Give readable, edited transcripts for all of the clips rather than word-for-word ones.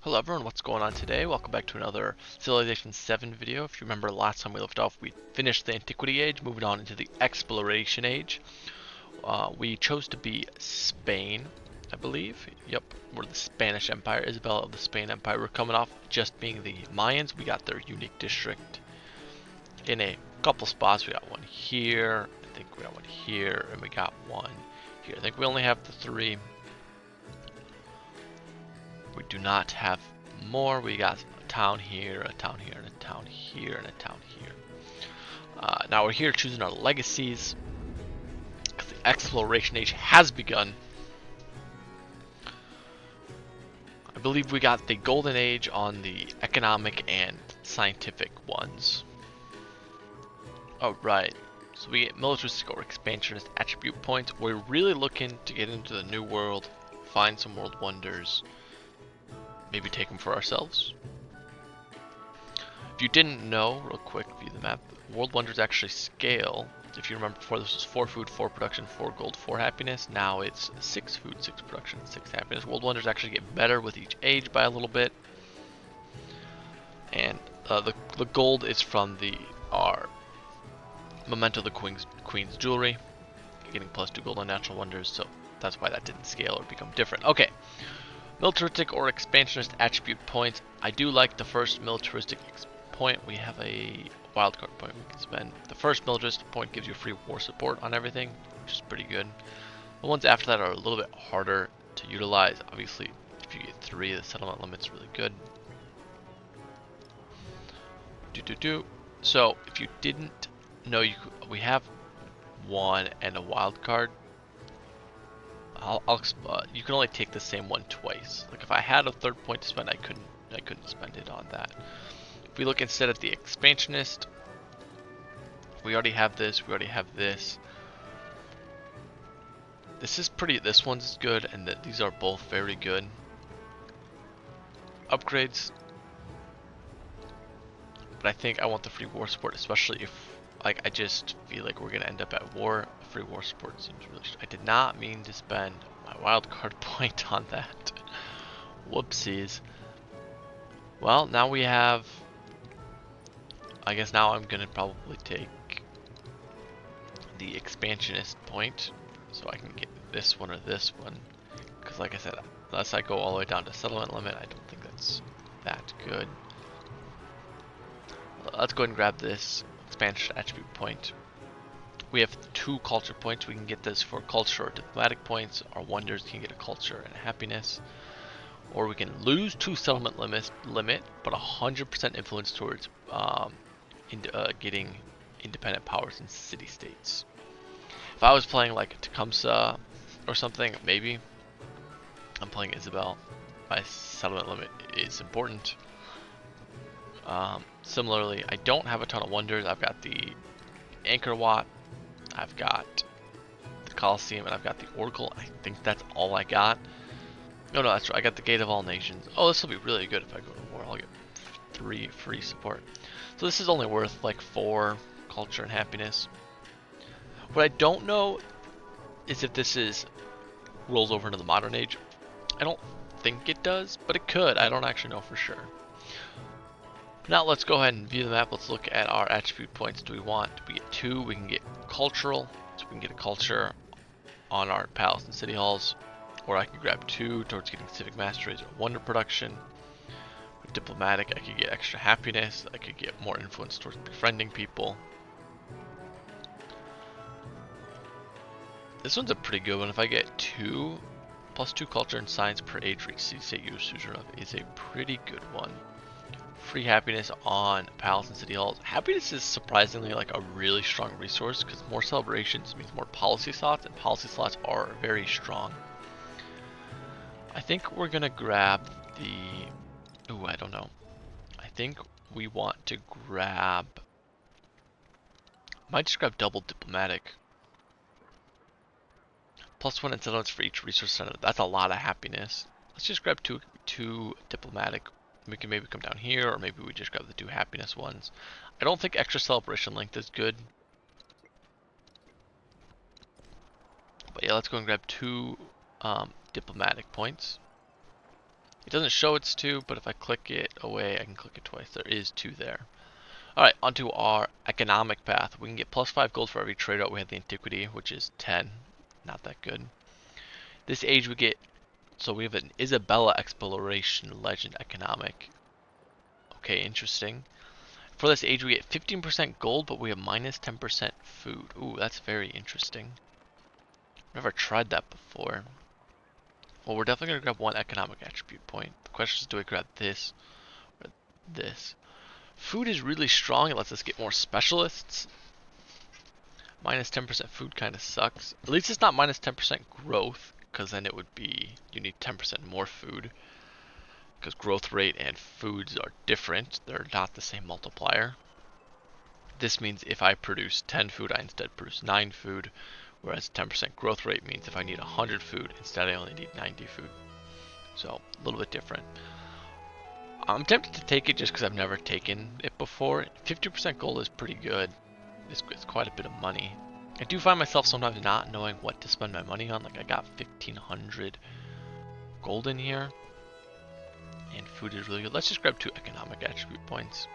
Hello everyone, what's going on today? Welcome back to another Civilization 7 video. If you remember last time we left off, we finished the Antiquity Age, moving on into the Exploration Age. We chose to be Spain, I believe. Yep, we're the Spanish Empire, Isabella of the Spain Empire. We're coming off just being the Mayans. We got their unique district in a couple spots. We got one here, I think we got one here, and we got one here. I think we only have the three. We do not have more. We got a town here, a town here, and a town here, and a town here. Now we're here choosing our legacies because the exploration age has begun. I believe we got the golden age on the economic and scientific ones. Oh, right. So we get militaristic or expansionist attribute points. We're really looking to get into the new world, find some world wonders. Maybe take them for ourselves. If you didn't know, real quick, view the map. World Wonders actually scale. If you remember before, this was 4 food, 4 production, 4 gold, 4 happiness. Now it's 6 food, 6 production, 6 happiness. World Wonders actually get better with each age by a little bit. And the gold is from our Memento the Queen's Jewelry. Getting plus 2 gold on natural wonders, so that's why that didn't scale or become different. Okay. Militaristic or expansionist attribute points. I do like the first militaristic point. We have a wildcard point we can spend. The first militaristic point gives you free war support on everything, which is pretty good. The ones after that are a little bit harder to utilize. Obviously, if you get 3, the settlement limit's really good. So, if you didn't know, we have 1 and a wildcard. You can only take the same one twice. Like if I had a 3rd point to spend, I couldn't spend it on that. If we look instead at the expansionist, we already have this. We already have this. This is pretty. This one's good, and these are both very good upgrades. But I think I want the free war support, especially if I just feel like we're gonna end up at war. Free war support seems really. I did not mean to spend my wildcard point on that. Whoopsies. Well, now we have. I guess now I'm gonna probably take the expansionist point, so I can get this one or this one. Because, like I said, unless I go all the way down to settlement limit, I don't think that's that good. Let's go ahead and grab this expansion attribute point. We have 2 culture points. We can get this for culture or diplomatic points. Our wonders can get a culture and a happiness. Or we can lose 2 settlement limit, but 100% influence towards getting independent powers in city-states. If I was playing like Tecumseh or something, maybe. I'm playing Isabel. My settlement limit is important. Similarly, I don't have a ton of wonders. I've got the Anchor Wat, I've got the Colosseum, and I've got the Oracle. I think that's all I got. No, that's right. I got the Gate of All Nations. Oh, this will be really good if I go to war. I'll get 3 free support. So this is only worth like 4 culture and happiness. What I don't know is if this rolls over into the modern age. I don't think it does, but it could. I don't actually know for sure. Now let's go ahead and view the map. Let's look at our attribute points. Do we want to get 2? We can get cultural, so we can get a culture on our palace and city halls. Or I could grab 2 towards getting civic masteries or wonder production. With diplomatic, I could get extra happiness. I could get more influence towards befriending people. This one's a pretty good one. If I get 2 plus 2 culture and science per age for each city-state user of is a pretty good one. Free happiness on palace and city halls. Happiness is surprisingly like a really strong resource because more celebrations means more policy slots, and policy slots are very strong. I think we're gonna grab the. Ooh, I don't know. I think we want to grab. Might just grab double diplomatic. Plus 1 incentives for each resource center. That's a lot of happiness. Let's just grab two diplomatic. We can maybe come down here, or maybe we just grab the 2 happiness ones. I don't think extra celebration length is good. But yeah, let's go and grab 2 diplomatic points. It doesn't show it's 2, but if I click it away, I can click it twice. There is 2 there. Alright, onto our economic path. We can get plus 5 gold for every trade route we have the antiquity, which is 10. Not that good. This age we get, so we have an Isabella exploration legend economic. Okay, interesting. For this age we get 15% gold, but we have minus 10% food. Ooh, that's very interesting. Never tried that before. Well, we're definitely going to grab one economic attribute point. The question is, do I grab this or this? Food is really strong. It lets us get more specialists. Minus 10% food kind of sucks. At least it's not minus 10% growth, because then it would be you need 10% more food. Because growth rate and foods are different. They're not the same multiplier. This means if I produce 10 food, I instead produce 9 food. Whereas 10% growth rate means if I need 100 food, instead I only need 90 food. So, a little bit different. I'm tempted to take it just because I've never taken it before. 50% gold is pretty good. It's quite a bit of money. I do find myself sometimes not knowing what to spend my money on. Like, I got 1,500 gold in here. And food is really good. Let's just grab 2 economic attribute points.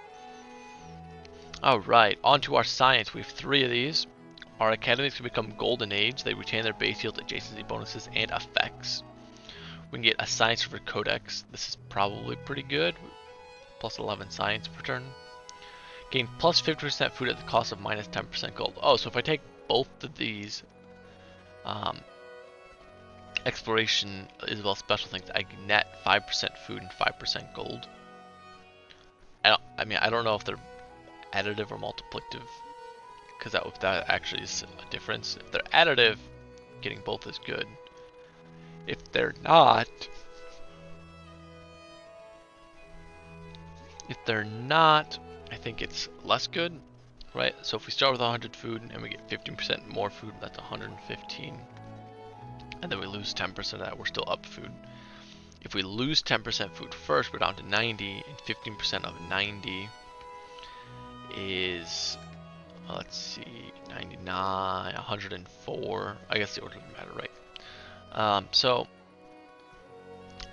Alright, on to our science. We have 3 of these. Our academies can become golden age. They retain their base yield, adjacency bonuses, and effects. We can get a science for codex. This is probably pretty good. Plus 11 science per turn. Gain plus 50% food at the cost of minus 10% gold. Oh, so if I take both of these exploration Isabel special things, I net 5% food and 5% gold. I don't know if they're additive or multiplicative, because that actually is a difference. If they're additive, getting both is good. If they're not, I think it's less good, right? So if we start with 100 food and we get 15% more food, that's 115. And then we lose 10% of that, we're still up food. If we lose 10% food first, we're down to 90, and 15% of 90 is, let's see, 99, 104. I guess the order doesn't matter, right? So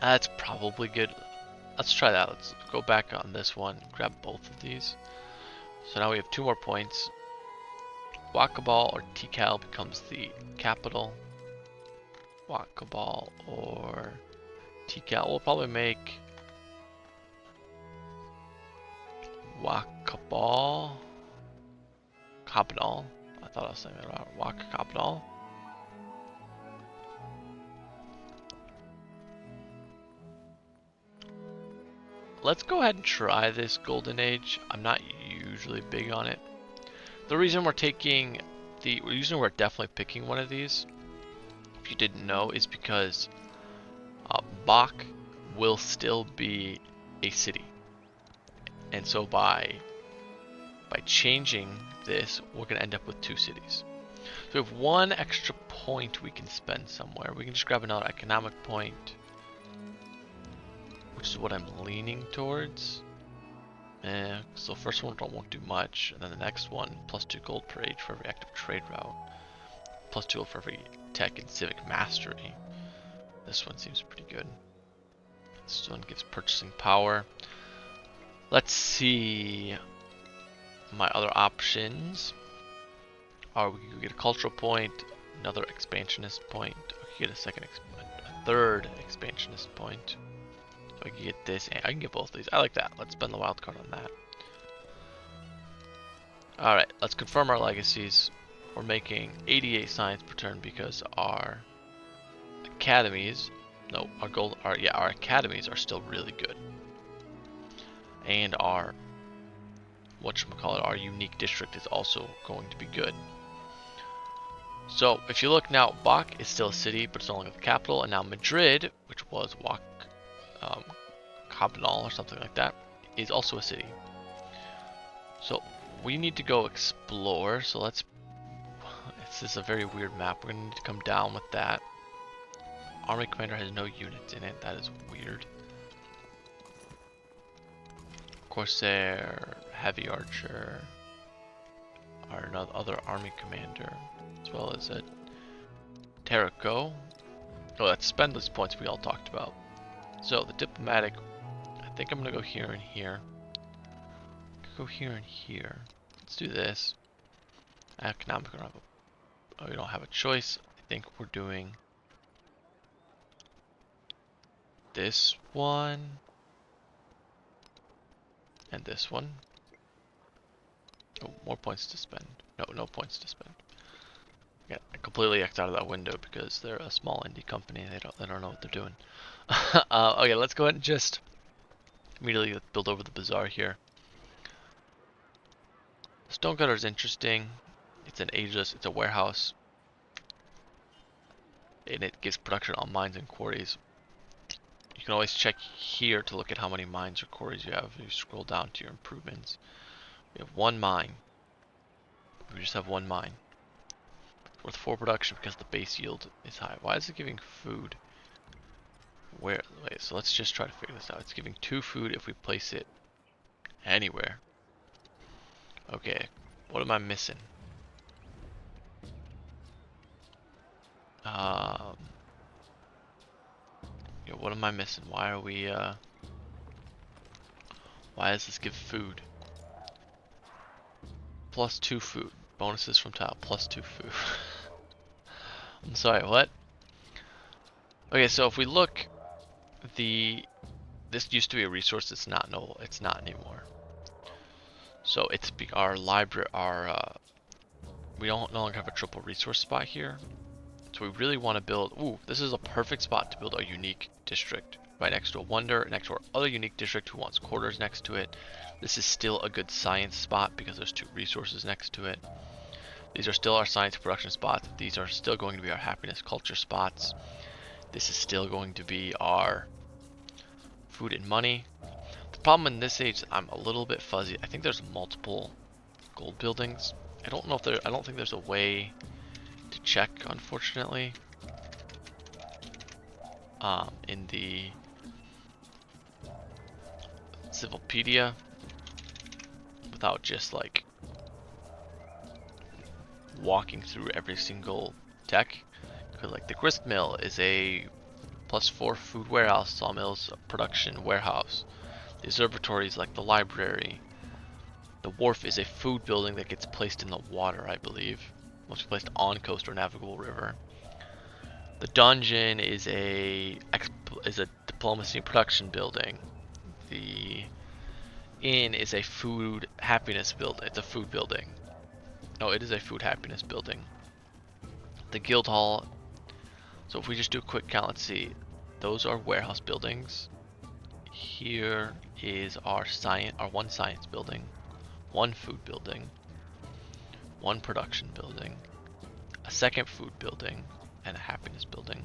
that's probably good. Let's try that. Let's go back on this one, grab both of these. So now we have 2 more points. Wakabal or Tikal becomes the capital. Wakabal or Tikal. We'll probably make Wakabal. Kabadal. I thought I was saying that about Wakabal. Let's go ahead and try this Golden Age. I'm not usually big on it. The reason we're definitely picking one of these, if you didn't know, is because Bach will still be a city. And so by changing this, we're going to end up with 2 cities. So we have 1 extra point we can spend somewhere. We can just grab another economic point, which is what I'm leaning towards. So first one won't do much, and then the next one, plus 2 gold per age for every active trade route. Plus 2 for every tech and civic mastery. This one seems pretty good. This one gives purchasing power. Let's see. My other options are we could get a cultural point, another expansionist point, we could get a third expansionist point. So I can get this, and I can get both of these. I like that. Let's spend the wild card on that. Alright, let's confirm our legacies. We're making 88 science per turn because our academies, our academies are still really good. And our our unique district is also going to be good. So if you look now, Bach is still a city, but it's no longer the capital, and now Madrid, which was Cabral or something like that, is also a city. So we need to go explore. So this is a very weird map. We're gonna need to come down with that. Army commander has no units in it. That is weird. Corsair, heavy archer, are another army commander, as well as a Terrico. Oh, that's spendless points we all talked about. So the diplomatic, I think I'm gonna go here and here. Go here and here. Let's do this. Economic, we don't have a choice. I think we're doing this one and this one. Oh, more points to spend. No, no points to spend. Yeah, I completely X'd out of that window because they're a small indie company. They don't know what they're doing. Okay, let's go ahead and just immediately build over the bazaar here. Stonecutter is interesting. It's an ageless. It's a warehouse, and it gives production on mines and quarries. You can always check here to look at how many mines or quarries you have. If you scroll down to your improvements, we have one mine. We just have one mine. Worth 4 production because the base yield is high. Why is it giving food? Wait, so let's just try to figure this out. It's giving 2 food if we place it anywhere. Okay, what am I missing? Yeah, what am I missing? Why are we, why does this give food? Plus 2 food. Bonuses from top, plus 2 food. I'm sorry, what? Okay, so if we look, this used to be a resource. It's not anymore. So it's our library. We don't no longer have a triple resource spot here. So we really want to build. Ooh, this is a perfect spot to build a unique district right next to a wonder, next to our other unique district who wants quarters next to it. This is still a good science spot because there's 2 resources next to it. These are still our science production spots. These are still going to be our happiness culture spots. This is still going to be our food and money. The problem in this age, I'm a little bit fuzzy. I think there's multiple gold buildings. I don't think there's a way to check, unfortunately. In the Civilpedia, without just like walking through every single tech. Because like the grist mill is a +4 food warehouse, sawmills production warehouse. The observatory is like the library. The wharf is a food building that gets placed in the water, I believe. Must be placed on coast or navigable river. The dungeon is a diplomacy and production building. The inn is a food happiness building. It's a food building. No, it is a food happiness building. The guild hall. So if we just do a quick count, let's see. Those are warehouse buildings. Here is our one science building, one food building, one production building, a second food building, and a happiness building.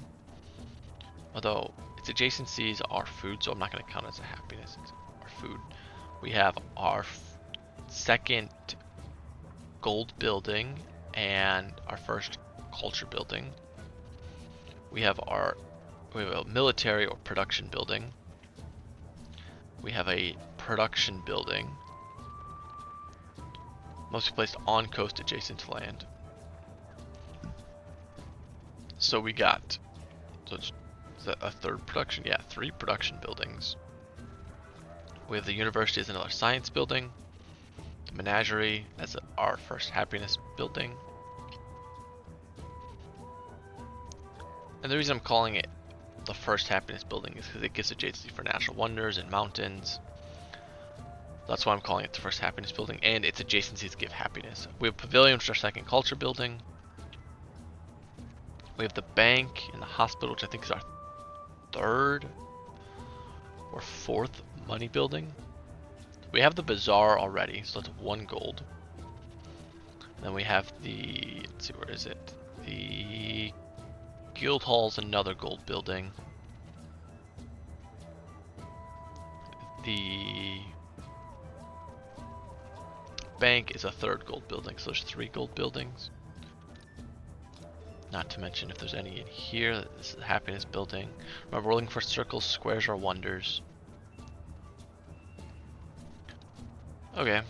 Although its adjacencies are food, so I'm not going to count it as a happiness. It's our food. We have our second gold building and our first culture building. We have a military or production building. We have a production building, mostly placed on coast adjacent to land. So we got, is that a third production? Yeah, 3 production buildings. We have the university as another science building, the menagerie as our first happiness building. And the reason I'm calling it the first happiness building is because it gives adjacency for natural wonders and mountains. That's why I'm calling it the first happiness building, and its adjacencies give happiness. We have pavilion, which is our second culture building. We have the bank and the hospital, which I think is our 3rd or 4th money building. We have the bazaar already, so that's 1 gold. Then we have the, let's see, where is it? The guild hall's another gold building. The bank is a 3rd gold building, so there's 3 gold buildings. Not to mention if there's any in here. This is the happiness building. Remember, we're looking for circles, squares, or wonders. Okay.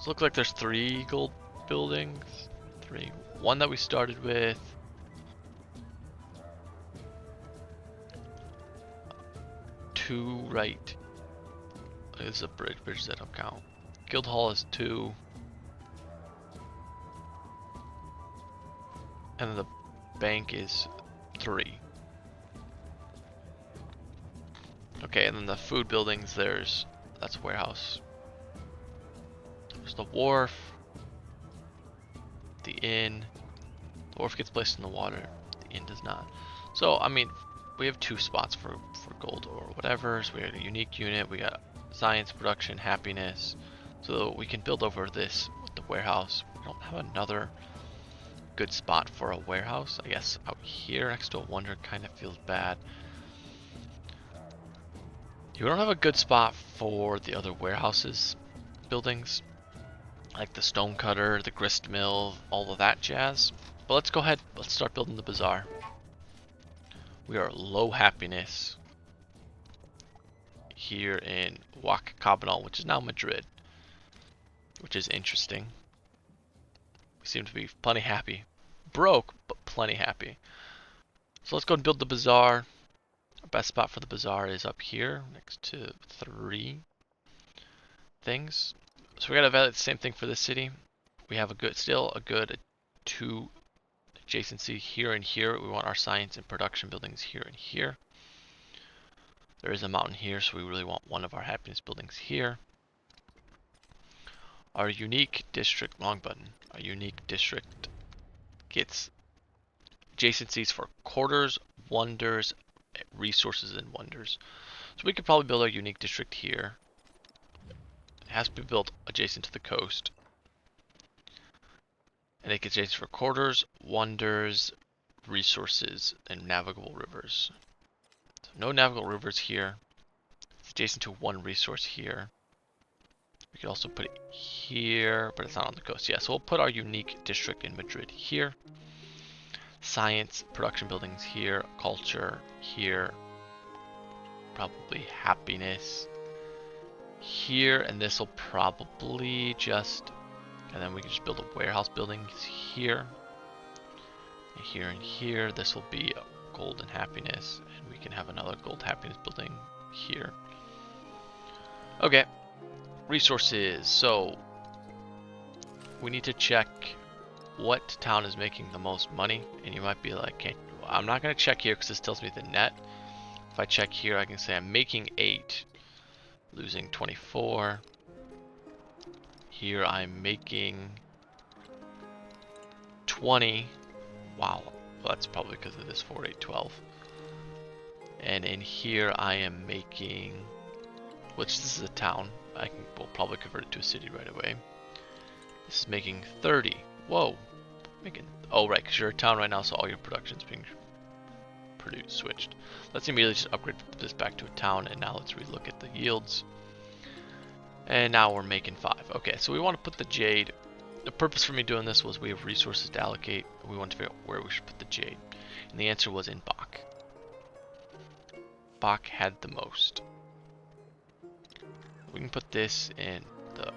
So looks like there's 3 gold buildings. 3. One that we started with. 2 right. This is a bridge that don't count. Guild Hall is 2. And then the bank is 3. Okay, and then the food buildings, that's a warehouse. There's the wharf, the inn. The wharf gets placed in the water, the inn does not. So, I mean, we have 2 spots for gold or whatever. So we got a unique unit, we got science, production, happiness. So we can build over this with the warehouse. We don't have another good spot for a warehouse. I guess out here next to a wonder kind of feels bad. You don't have a good spot for the other warehouses buildings, like the stone cutter, the grist mill, all of that jazz. But let's go ahead, let's start building the bazaar. We are low happiness here in Huacabanal, which is now Madrid, which is interesting. We seem to be plenty happy. Broke, but plenty happy. So let's go and build the bazaar. Our best spot for the bazaar is up here, next to 3 things. So we gotta evaluate the same thing for this city. We have still a good 2 adjacency here and here. We want our science and production buildings here and here. There is a mountain here, so we really want one of our happiness buildings here. Our unique district, wrong button. Our unique district gets adjacencies for quarters, wonders, resources, and wonders. So we could probably build our unique district here. It has to be built adjacent to the coast. And it gets adjacent for quarters, wonders, resources, and navigable rivers. So no navigable rivers here. It's adjacent to 1 resource here. We could also put it here, but it's not on the coast. Yeah, so we'll put our unique district in Madrid here. Science, production buildings here, culture here, probably happiness here, and this will probably just, and then we can just build a warehouse building here, and here and here. This will be gold and happiness, and we can have another gold happiness building here. Okay, resources. So we need to check what town is making the most money, and you might be like, I'm not going to check here because this tells me the net. If I check here, I can say I'm making 8, losing 24. Here I'm making 20. Wow, well, that's probably because of this 4, 8, 12. And in here I am making, which this is a town. We'll probably convert it to a city right away. This is making 30. Whoa, oh right, because you're a town right now, so all your production's being switched. Let's immediately just upgrade this back to a town, and now let's relook at the yields. And now we're making 5. Okay, so we want to put the jade. The purpose for me doing this was we have resources to allocate. We want to figure out where we should put the jade, and the answer was in Bach. Bach had the most. We can put this in the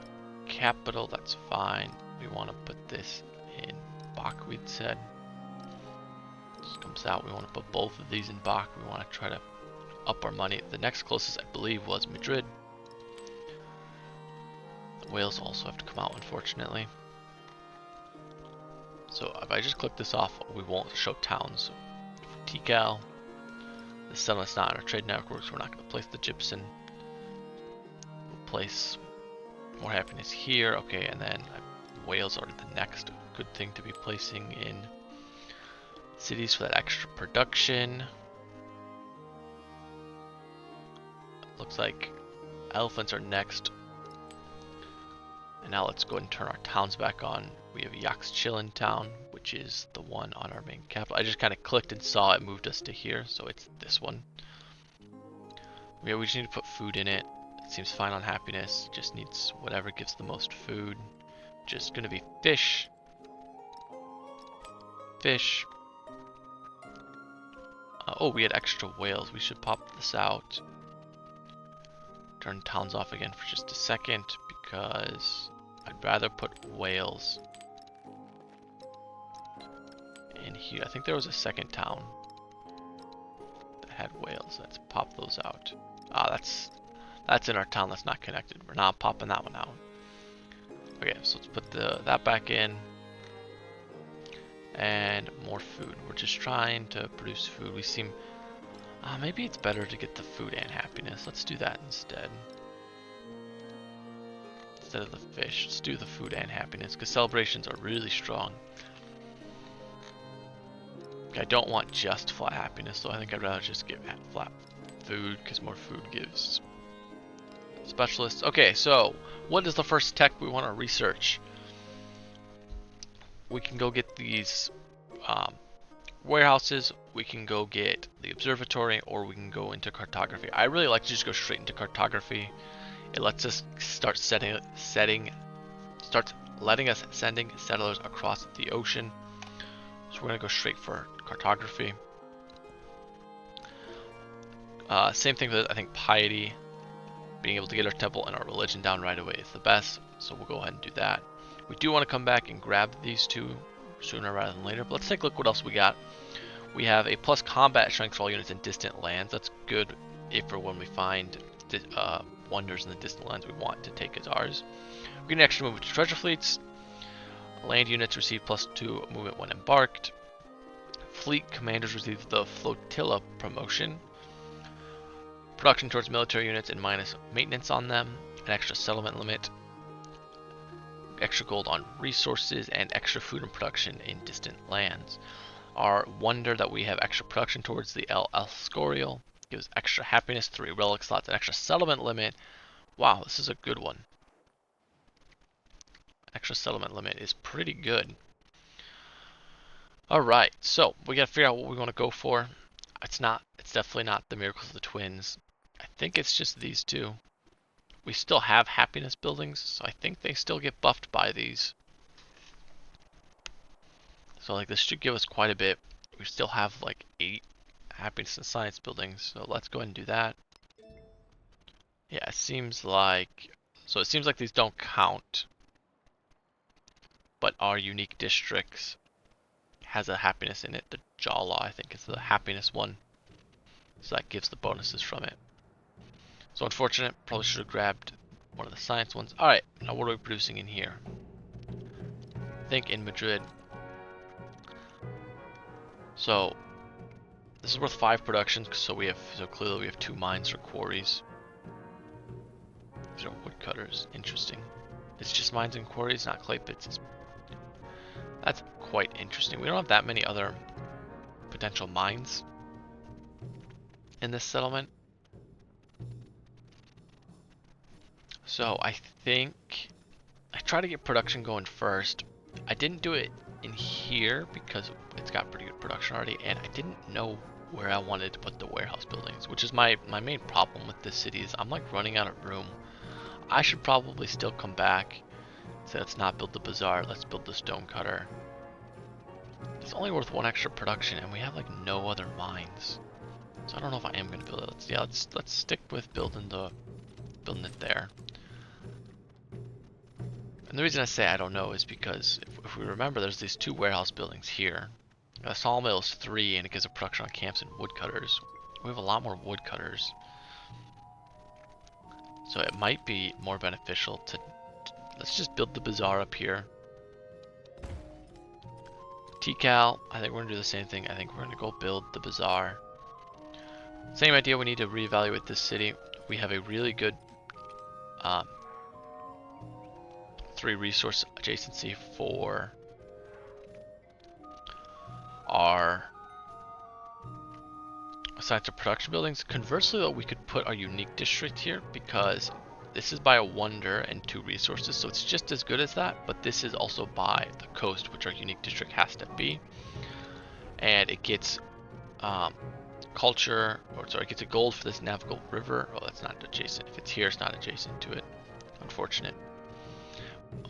capital, that's fine. We want to put this in Bach, we'd said. This comes out, we want to put both of these in Bach. We want to try to up our money. The next closest, I believe, was Madrid. The Wales also have to come out, unfortunately. So if I just click this off, we won't show towns. For Tikal, the settlement's not in our trade network, so we're not going to place the gypsum. We'll place more happiness here. Okay, and then Wales are the next good thing to be placing in cities for that extra production. Looks like elephants are next. And now let's go ahead and turn our towns back on. We have Yaxchilin town, which is the one on our main capital. I just kind of clicked and saw it moved us to here, so it's this one. Yeah, we just need to put food in it. It seems fine on happiness. It just needs whatever gives the most food. Just gonna be fish. Fish. Oh, we had extra whales. We should pop this out. Turn towns off again for just a second because I'd rather put whales in here. I think there was a second town that had whales. Let's pop those out. Ah, that's in our town. That's not connected. We're not popping that one out. Okay, so let's put that back in. And more food. We're just trying to produce food. We seem... maybe it's better to get the food and happiness. Let's do that instead. Instead of the fish, let's do the food and happiness, because celebrations are really strong. I don't want just flat happiness, so I think I'd rather just give flat food, because more food gives specialists. Okay, so what is the first tech we want to research? We can go get these warehouses, we can go get the observatory, or we can go into cartography. I really like to just go straight into cartography. It lets us start starts letting us sending settlers across the ocean. So we're gonna go straight for cartography. Same thing with, I think, piety. Being able to get our temple and our religion down right away is the best. So we'll go ahead and do that. We do want to come back and grab these two sooner rather than later. But let's take a look what else we got. We have a plus combat strength for all units in distant lands. That's good if or when we find wonders in the distant lands we want to take as ours. We get an extra movement to treasure fleets. Land units receive +2 movement when embarked. Fleet commanders receive the flotilla promotion. Production towards military units and minus maintenance on them. An extra settlement limit. Extra gold on resources and extra food and production in distant lands. Our wonder that we have extra production towards the El Escorial gives extra happiness, 3 relic slots, an extra settlement limit. Wow, this is a good one. Extra settlement limit is pretty good. Alright, so we gotta figure out what we want to go for. It's definitely not the Miracles of the Twins. I think it's just these two. We still have happiness buildings, so I think they still get buffed by these. So like this should give us quite a bit. We still have like 8 happiness and science buildings, so let's go ahead and do that. Yeah, it seems like these don't count, but our unique districts has a happiness in it. The Jala, I think, is the happiness one, so that gives the bonuses from it. So unfortunate, probably should have grabbed one of the science ones. Alright, now what are we producing in here? I think in Madrid. So this is worth 5 productions, so clearly we have 2 mines or quarries. These are woodcutters. Interesting. It's just mines and quarries, not clay pits. That's quite interesting. We don't have that many other potential mines in this settlement. So I think I try to get production going first. I didn't do it in here because it's got pretty good production already, and I didn't know where I wanted to put the warehouse buildings, which is my main problem with this city is I'm like running out of room. I should probably still come back and say let's not build the bazaar, let's build the stone cutter. It's only worth 1 extra production and we have like no other mines. So I don't know if I am gonna build it. Let's stick with building it there. And the reason I say I don't know is because if we remember, there's these 2 warehouse buildings here. The sawmill is 3 and it gives a production on camps and woodcutters. We have a lot more woodcutters. So it might be more beneficial to let's just build the bazaar up here. Tikal, I think we're gonna do the same thing. I think we're gonna go build the bazaar. Same idea, we need to reevaluate this city. We have a really good 3 resource adjacency for our assigned to production buildings. Conversely though, we could put our unique district here because this is by a wonder and 2 resources, so it's just as good as that, but this is also by the coast, which our unique district has to be. And it gets it gets a gold for this navigable river. Oh, that's not adjacent. If it's here, it's not adjacent to it. Unfortunate.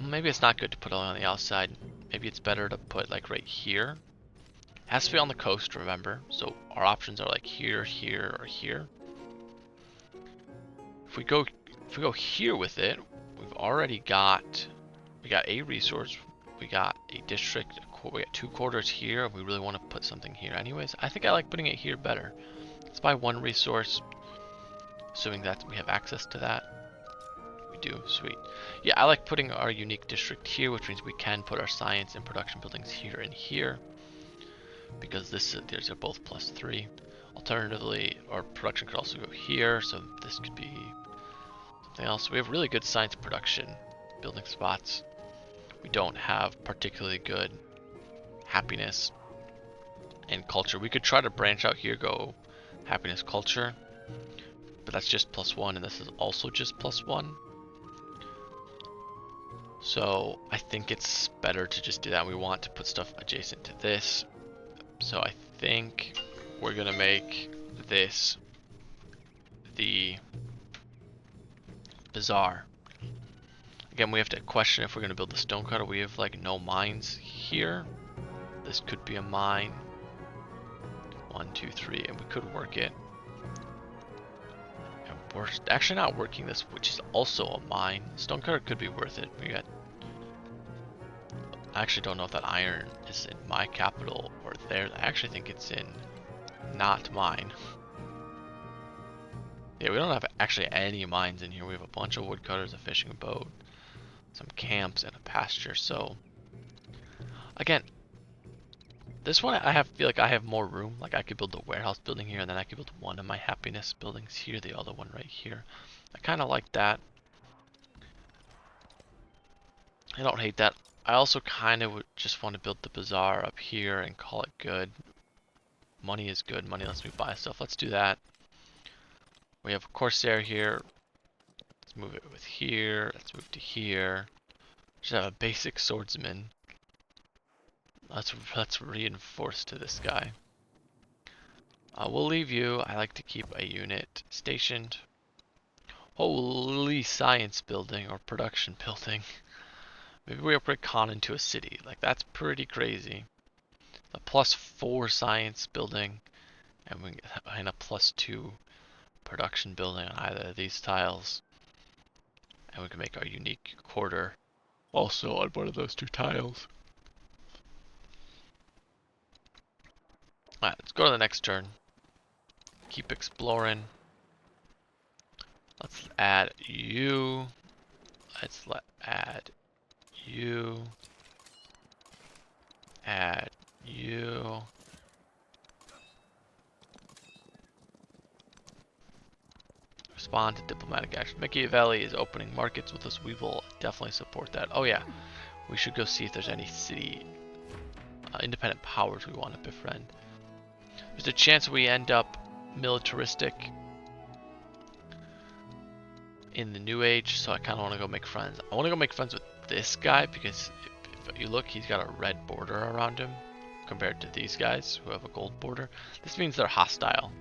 Maybe it's not good to put it on the outside. Maybe it's better to put like right here. It has to be on the coast, remember. So our options are like here, here, or here. If we go here with it, we've already got a resource, we got a district, we got 2 quarters here. We really want to put something here anyways. I think I like putting it here better. Let's buy one resource, assuming that we have access to that. We do, sweet. Yeah, I like putting our unique district here, which means we can put our science and production buildings here and here, because these are both +3. Alternatively, our production could also go here, so this could be something else. We have really good science production building spots. We don't have particularly good happiness and culture. We could try to branch out here, go happiness, culture, but that's just +1, and this is also just +1. So I think it's better to just do that. We want to put stuff adjacent to this. So I think we're gonna make this the bazaar. Again, we have to question if we're gonna build the stonecutter. We have like no mines here. This could be a mine. 1, 2, 3, and we could work it. And we're actually not working this, which is also a mine. Stonecutter could be worth it. I actually don't know if that iron is in my capital or theirs. I actually think it's in not mine. Yeah, we don't have actually any mines in here. We have a bunch of woodcutters, a fishing boat, some camps, and a pasture. So, again, this one feel like I have more room. Like I could build the warehouse building here, and then I could build one of my happiness buildings here, the other one right here. I kind of like that. I don't hate that. I also kind of would just want to build the bazaar up here and call it good. Money is good. Money lets me buy stuff. Let's do that. We have a Corsair here. Let's move it with here. Let's move to here. Just have a basic swordsman. Let's reinforce to this guy. We'll leave you. I like to keep a unit stationed. Holy science building or production building. Maybe we upgrade Khan into a city. Like that's pretty crazy. A +4 science building and a +2 production building on either of these tiles. And we can make our unique quarter also on one of those 2 tiles. Alright, let's go to the next turn. Keep exploring. Let's add you. Let's add you. Add you. Respond to diplomatic action. Machiavelli is opening markets with us. We will definitely support that. Oh yeah, we should go see if there's any city independent powers we want to befriend. There's a chance we end up militaristic in the new age, so I kind of want to go make friends. I want to go make friends with this guy because if you look, he's got a red border around him compared to these guys who have a gold border. This means they're hostile.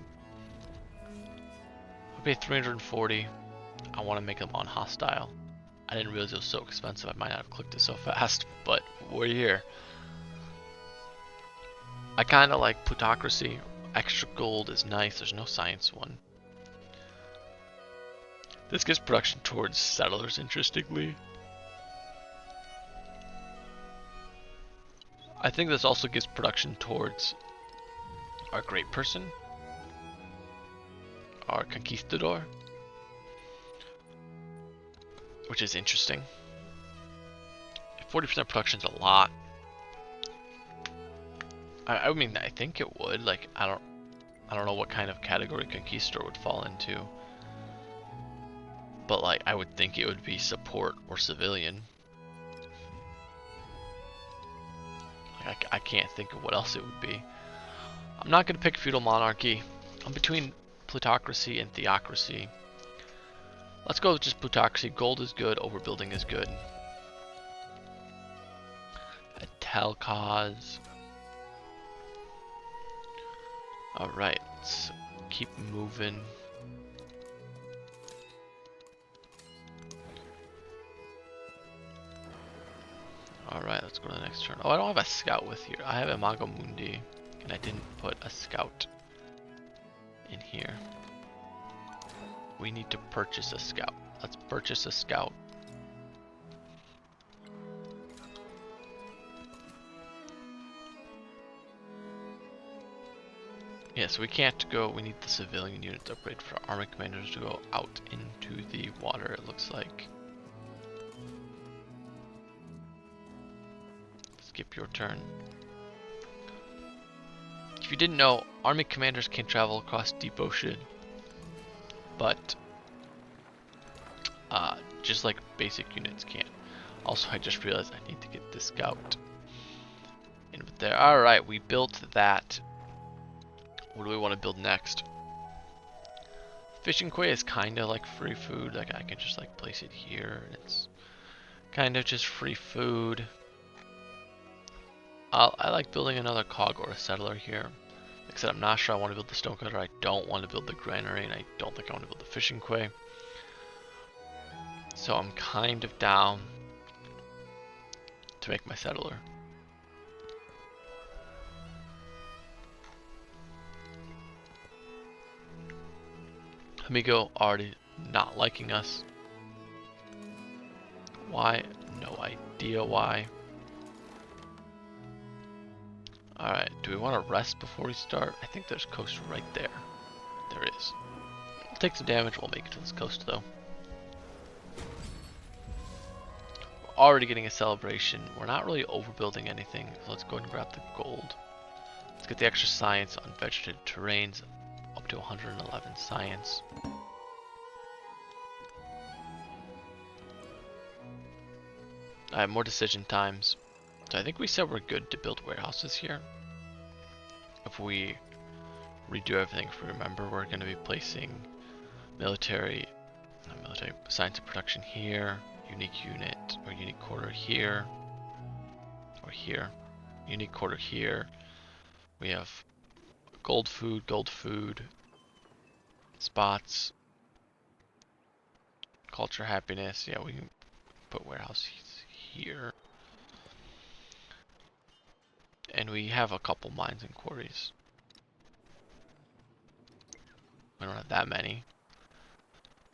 I pay 340. I want to make them unhostile. I didn't realize it was so expensive. I might not have clicked it so fast, but we're here. I kind of like plutocracy. Extra gold is nice. There's no science one. This gives production towards settlers, interestingly. I think this also gives production towards our great person, our conquistador, which is interesting. 40% production is a lot. I mean, I think it would. Like, I don't know what kind of category conquistador would fall into, but like, I would think it would be support or civilian. Like, I can't think of what else it would be. I'm not gonna pick feudal monarchy. I'm between plutocracy and theocracy. Let's go with just plutocracy. Gold is good. Overbuilding is good. A Telcause. Alright, let's keep moving. Alright, let's go to the next turn. Oh, I don't have a scout with here. I have a Mago Mundi, and I didn't put a scout in here. We need to purchase a scout. Let's purchase a scout. Yeah, Yeah, so we can't go. We need the civilian units upgrade for army commanders to go out into the water, it looks like. Skip your turn. If you didn't know, army commanders can travel across deep ocean, but just like basic units can't. Also, I just realized I need to get the scout in with there. Alright, we built that. What do we want to build next? Fishing quay is kind of like free food. Like I can just like place it here. It's kind of just free food. I like building another cog or a settler here. Except I'm not sure I want to build the stonecutter. I don't want to build the granary, and I don't think I want to build the fishing quay. So I'm kind of down to make my settler. Amigo already not liking us. Why? No idea why. Alright, do we want to rest before we start? I think there's coast right there. There is. We'll take some damage, we'll make it to this coast though. We're already getting a celebration. We're not really overbuilding anything, so let's go ahead and grab the gold. Let's get the extra science on vegetated terrains, up to 111 science. I have more decision times. So I think we said we're good to build warehouses here. If we redo everything, if we remember, we're going to be placing military science and production here, unique unit or unique quarter here, or here, unique quarter here. We have gold food, spots, culture, happiness. Yeah, we can put warehouses here. And we have a couple mines and quarries. We don't have that many.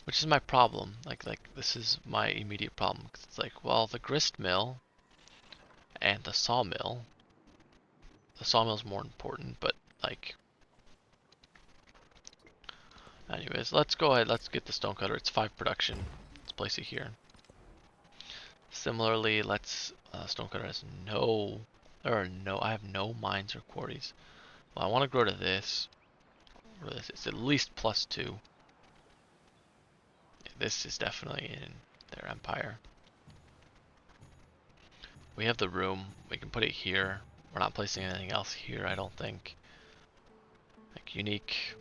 Which is my problem. Like this is my immediate problem. 'Cause it's like, well, the grist mill and the sawmill. The sawmill's more important, but like. Anyways, let's go ahead. Let's get the stonecutter. It's 5 production. Let's place it here. Similarly, let's stonecutter has no. I have no mines or quarries. Well, I want to grow to this. Or this. It's at least +2. This is definitely in their empire. We have the room. We can put it here. We're not placing anything else here, I don't think. Like unique,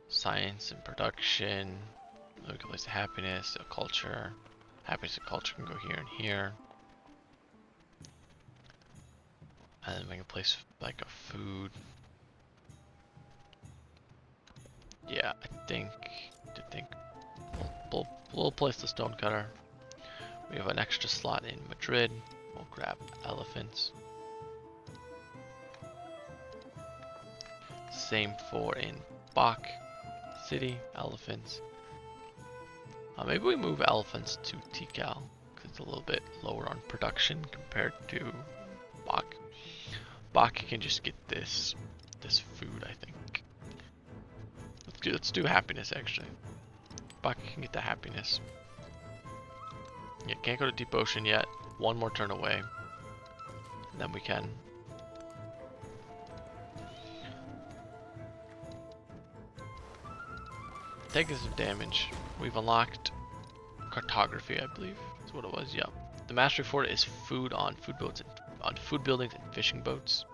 science and production. We can place a happiness, a culture. Happiness and culture can go here and here. And then we can place like a food. Yeah, I think we'll place the stonecutter. We have an extra slot in Madrid. We'll grab elephants. Same for in Bach City, elephants. Maybe we move elephants to Tikal because it's a little bit lower on production compared to Bach. Bach can just get this food, I think. Let's do happiness actually. Bach can get the happiness. Yeah, can't go to deep ocean yet. One more turn away. And then we can. Taking some damage. We've unlocked cartography, I believe. That's what it was, yeah. The mastery for it is food on food boats on food buildings and fishing boats.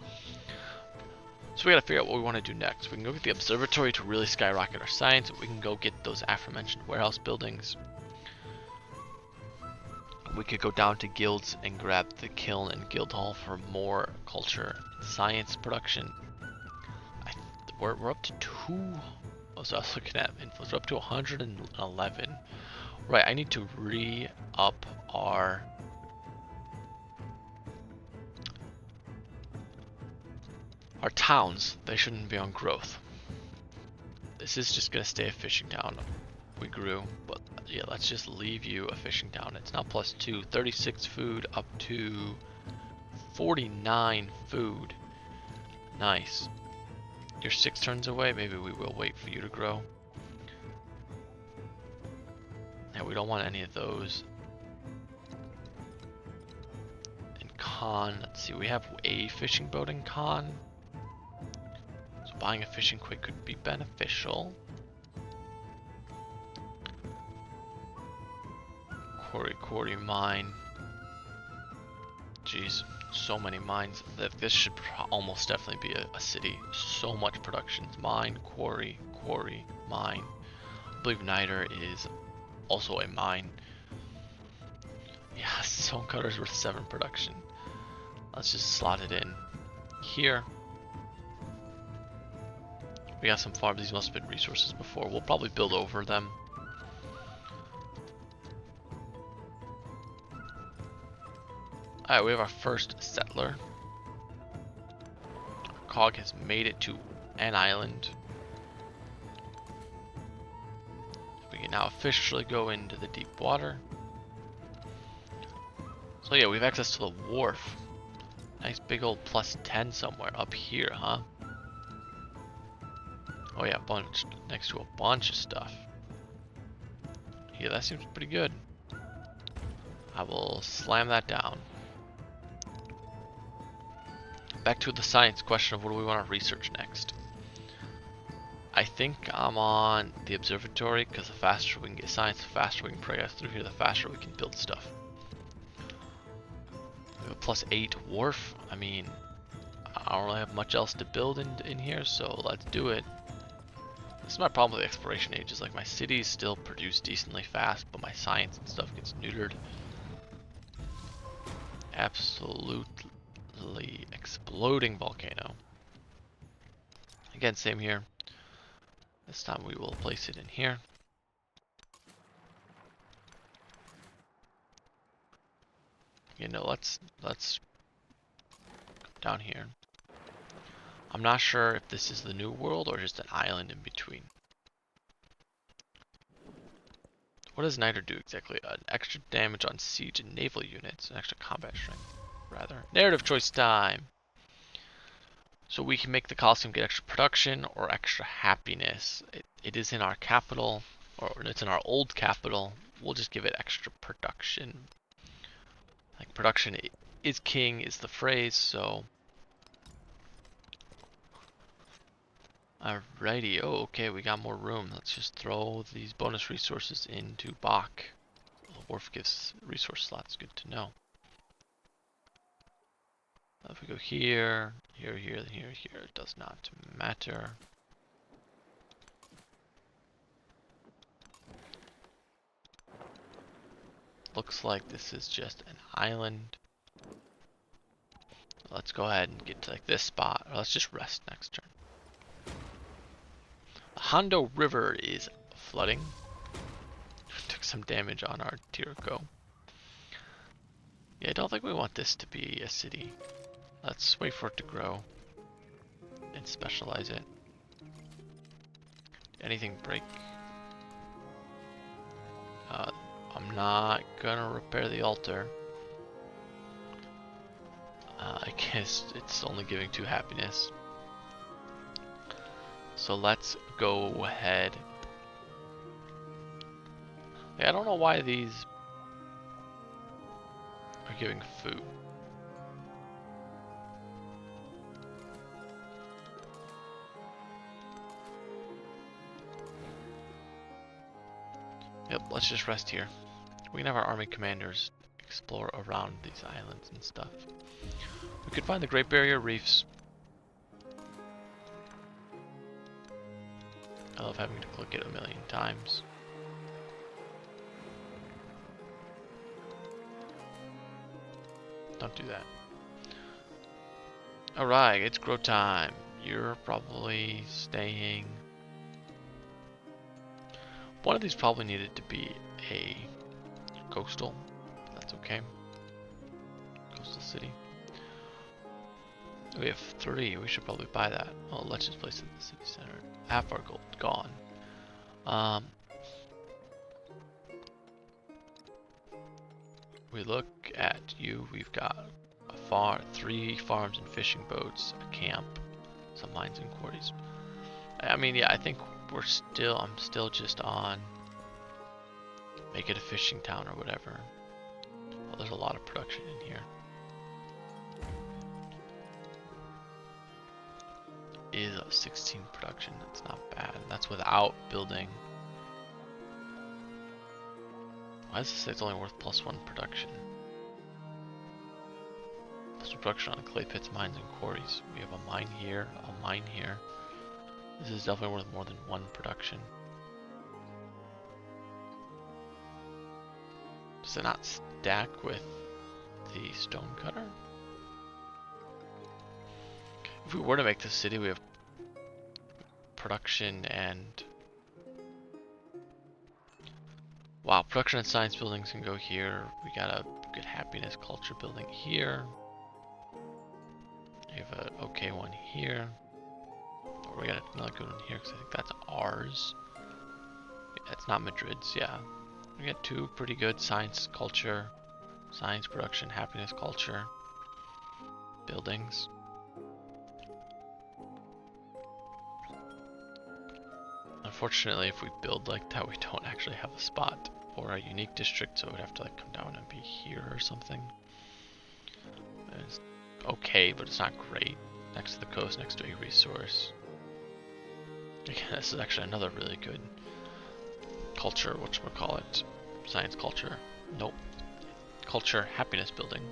So we gotta figure out what we want to do next. We can go get the observatory to really skyrocket our science. We can go get those aforementioned warehouse buildings. We could go down to guilds and grab the kiln and guild hall for more culture and science production. We're up to 2. Oh, so I was looking at influence. We're up to 111. Right, I need to re-up our towns. They shouldn't be on growth. This is just gonna stay a fishing town. We grew, but yeah, let's just leave you a fishing town. It's now +2, 36 food up to 49 food. Nice. You're 6 turns away. Maybe we will wait for you to grow. Yeah, we don't want any of those. In Khan, let's see, we have a fishing boat in Khan. So buying a fishing quid could be beneficial. Quarry mine. Jeez, so many mines. This should almost definitely be a city. So much production. Mine, quarry, mine. I believe Niter is also a mine. Yeah, stone cutter's worth 7 production. Let's just slot it in here. We got some farms. These must have been resources before. We'll probably build over them. Alright, we have our first settler. Our cog has made it to an island. We can now officially go into the deep water. So yeah, we have access to the wharf. Nice big old +10 somewhere up here, huh? Oh yeah, a bunch next to a bunch of stuff. Yeah, that seems pretty good. I will slam that down. Back to the science question of what do we want to research next. I think I'm on the observatory because the faster we can get science, the faster we can progress through here, the faster we can build stuff. We have a +8 wharf. I mean, I don't really have much else to build in here, so let's do it. This is my problem with the exploration age, is like my cities still produce decently fast, but my science and stuff gets neutered. Absolutely exploding volcano. Again, same here. This time we will place it in here. You know, let's go down here. I'm not sure if this is the new world or just an island in between. What does Niter do exactly? Extra damage on siege and naval units, and extra combat strength, rather. Narrative choice time! So we can make the Colosseum get extra production or extra happiness. It is in our capital, or it's in our old capital. We'll just give it extra production. Like, production is king is the phrase, so... Alrighty, oh okay, we got more room. Let's just throw these bonus resources into Bach. The wharf gives resource slots, good to know. If we go here, here, it does not matter. Looks like this is just an island. Let's go ahead and get to like this spot, or let's just rest next turn. The Hondo River is flooding. Took some damage on our Tiroko. Yeah, I don't think we want this to be a city. Let's wait for it to grow and specialize it. Anything break? I'm not gonna repair the altar. I guess it's only giving 2 happiness. So let's go ahead. Yeah, I don't know why these are giving food. Yep, let's just rest here. We can have our army commanders explore around these islands and stuff. We could find the Great Barrier Reefs. I love having to click it a million times. Don't do that. Alright, it's grow time. You're probably staying. One of these probably needed to be a coastal. That's okay. Coastal city. We have 3. We should probably buy that. Well, let's just place it in the city center. Half our gold gone. We look at you. We've got 3 farms and fishing boats, a camp, some mines and quarries. I mean, yeah, I think I'm still just on make it a fishing town or whatever. Well, there's a lot of production in here. Is a 16 production, that's not bad. That's without building. Why does it say it's only worth +1 production? Plus production on clay pits, mines, and quarries. We have a mine here, a mine here. This is definitely worth more than 1 production. Does it not stack with the stone cutter? If we were to make this city, we have production and... Wow, production and science buildings can go here. We got a good happiness culture building here. We have an okay one here. Or we got another good one here because I think that's ours. Yeah, it's not Madrid's, yeah. We got 2 pretty good science culture, science production, happiness culture buildings. Unfortunately, if we build like that, we don't actually have a spot for a unique district, so it would have to like come down and be here or something. It's okay, but it's not great. Next to the coast, next to a resource. Again, this is actually another really good culture, whatchamacallit, science culture. Nope. Culture, happiness building.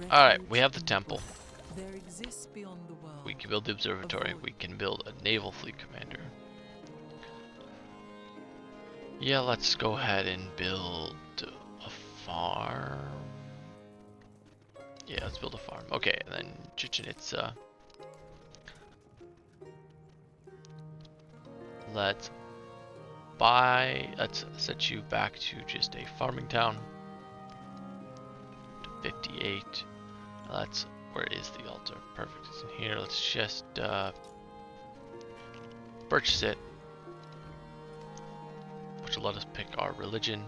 Alright, we have the temple. There exists beyond the world. We can build the observatory. We can build a naval fleet commander. Yeah, let's go ahead and build a farm. Yeah, let's build a farm. Okay, and then Chichen Itza. Let's set you back to just a farming town. To 58. Where is the altar? Perfect, it's in here. Let's just purchase it, which will let us pick our religion.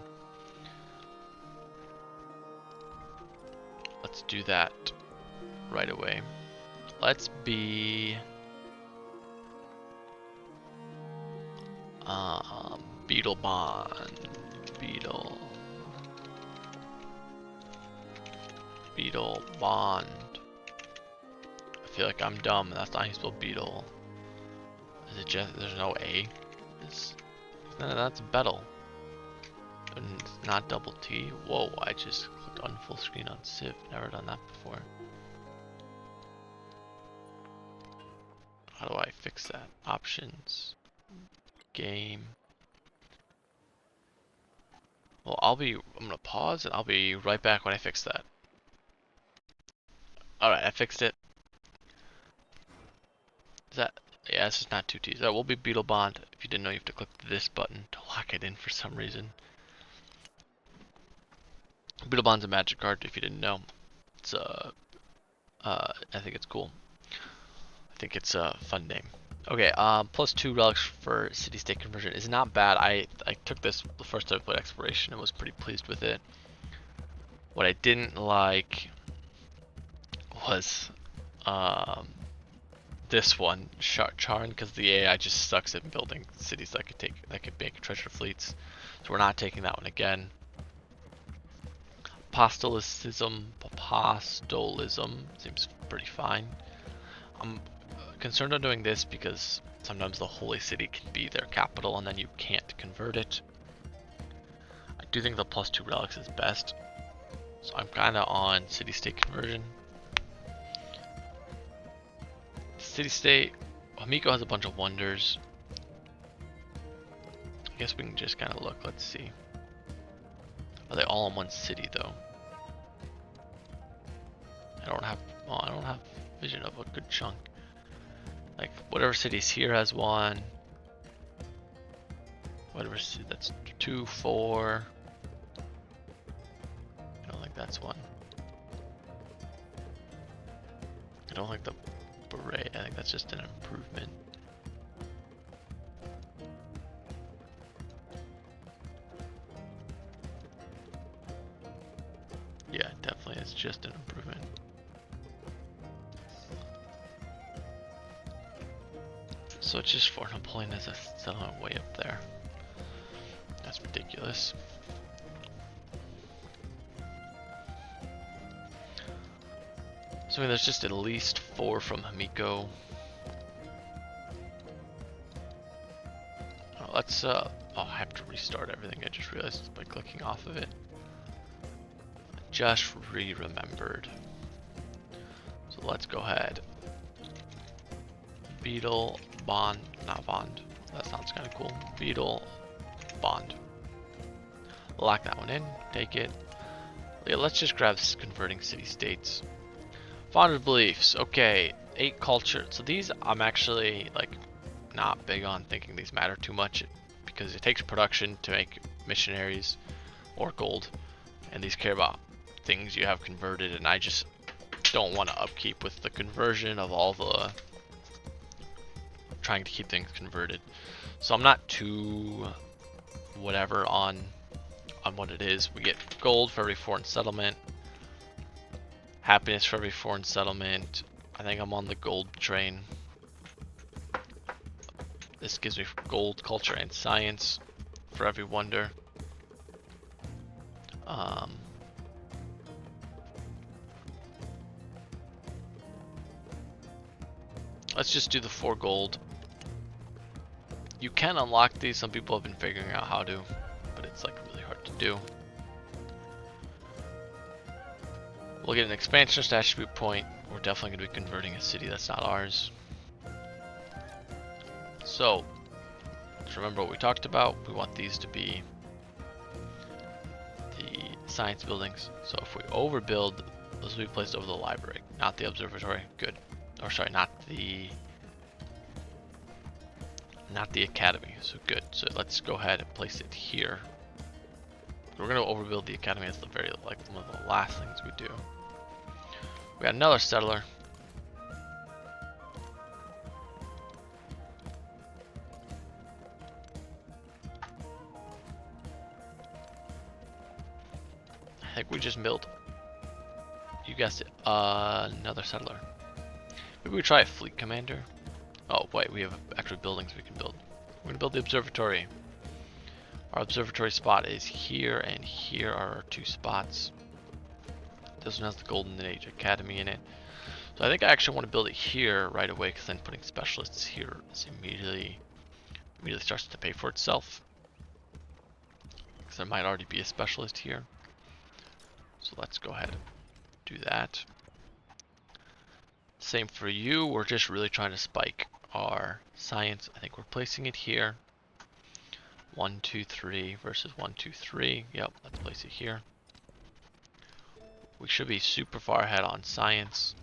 Let's do that right away. Let's be Beetle Bond. Beetle Bond. I feel like I'm dumb. That's not how you spell beetle. Is it just? There's no A. That's Beetle. And it's not double T. Whoa! I just clicked on full screen on Civ. Never done that before. How do I fix that? Options. Game. Well, I'm gonna pause and I'll be right back when I fix that. Alright, I fixed it. Yeah, it's just not 2 T's. That will be Beetle Bond. If you didn't know, you have to click this button to lock it in for some reason. Beetle Bond's a magic card, if you didn't know. It's I think it's cool. I think it's a fun name. Okay, +2 relics for city-state conversion is not bad. I took this the first time I played Exploration and was pretty pleased with it. What I didn't like was this one, Charn, because the AI just sucks at building cities that could make treasure fleets. So we're not taking that one again. Apostolicism seems pretty fine. I'm concerned on doing this because sometimes the Holy City can be their capital and then you can't convert it. I do think the +2 relics is best. So I'm kind of on city-state conversion. City-state, Hamiko has a bunch of wonders. I guess we can just kind of look, let's see. Are they all in one city though? I don't have vision of a good chunk. Like whatever city's here has one. Whatever city, that's 2, 4. I don't think that's one. I don't like the beret. I think that's just an improvement. Yeah, definitely it's just an improvement. So it's just Fort Napoleon as a settlement way up there. That's ridiculous. So I mean, there's just at least 4 from Hamiko. Oh, let's oh, I have to restart everything. I just realized by clicking off of it. Just remembered. So let's go ahead. Beetle, Bond, not Bond. That sounds kind of cool. Beetle, Bond. Lock that one in. Take it. Yeah, let's just grab converting city-states. Founded beliefs. Okay, 8 culture. So these I'm actually like not big on thinking these matter too much because it takes production to make missionaries or gold, and these care about things you have converted, and I just don't want to upkeep with the conversion of all the trying to keep things converted. So I'm not too whatever on what it is. We get gold for every foreign settlement, happiness for every foreign settlement. I think I'm on the gold train. This gives me gold, culture, and science for every wonder. Let's just do the 4 gold. You can unlock these. Some people have been figuring out how to, but it's like really hard to do. We'll get an expansionist attribute point. We're definitely going to be converting a city that's not ours. So, let's remember what we talked about. We want these to be the science buildings. So if we overbuild, those will be placed over the library, not the observatory. Good. Or sorry, not the academy. So good. So let's go ahead and place it here. We're going to overbuild the academy as the very like one of the last things we do. We got another settler. I think we just built, you guessed it, another settler. Maybe we try a fleet commander. Oh wait, we have actual buildings we can build. We're gonna build the observatory. Our observatory spot is here, and here are our 2 spots. This one has the Golden Age Academy in it. So I think I actually want to build it here right away, because then putting specialists here is immediately starts to pay for itself. Because there might already be a specialist here. So let's go ahead and do that. Same for you. We're just really trying to spike our science. I think we're placing it here. 1, 2, 3 versus 1, 2, 3. Yep, let's place it here. We should be super far ahead on science.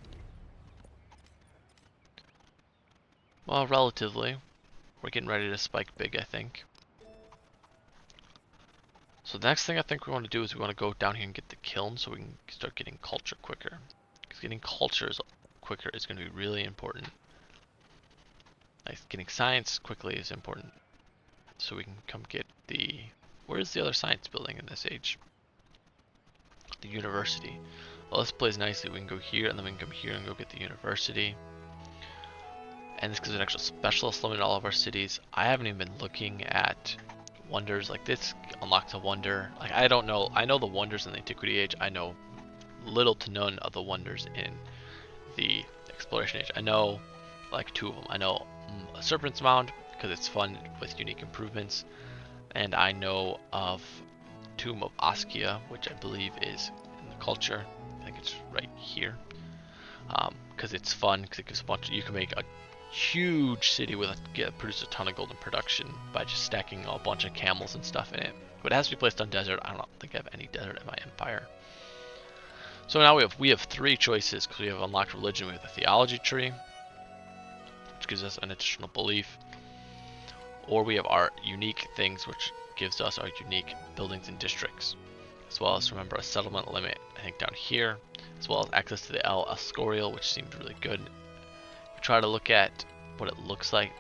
Well, relatively. We're getting ready to spike big, I think. So the next thing I think we want to do is we want to go down here and get the kiln so we can start getting culture quicker. Because getting cultures quicker is going to be really important. Like getting science quickly is important. So we can come get the... Where's the other science building in this age? The university. Well, this plays nicely. We can go here and then we can come here and go get the university. And this gives an extra specialist limit in all of our cities. I haven't even been looking at wonders. Like this unlocks a wonder. Like I don't know. I know the wonders in the Antiquity Age. I know little to none of the wonders in the Exploration Age. I know like 2 of them. I know a Serpent's Mound because it's fun with unique improvements, and I know of Tomb of Askia, which I believe is in the culture. I think it's right here because it's fun because it gives a bunch. You can make a huge city with produce a ton of golden production by just stacking a bunch of camels and stuff in it. But it has to be placed on desert. I don't think I have any desert in my empire. So now we have 3 choices because we have unlocked religion. We have the theology tree, which gives us an additional belief, or we have our unique things, which gives us our unique buildings and districts, as well as remember a settlement limit. I think down here, as well as access to the El Escorial, which seemed really good. We try to look at what it looks like.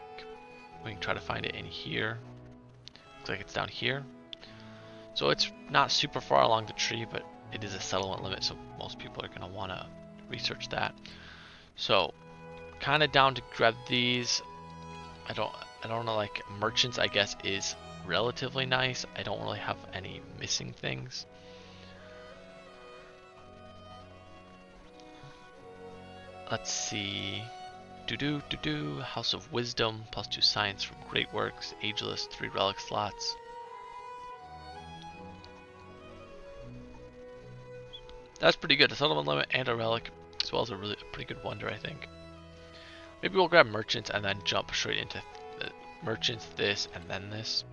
We can try to find it in here. Looks like it's down here. So it's not super far along the tree, but it is a settlement limit, so most people are going to want to research that. So kind of down to grab these. I don't I don't know, like merchants I guess is relatively nice. I don't really have any missing things. Let's see. Do House of Wisdom, +2 science from Great Works, Ageless, 3 relic slots. That's pretty good. A settlement limit and a relic, as well as a pretty good wonder, I think. Maybe we'll grab merchants and then jump straight into merchants, this, and then this.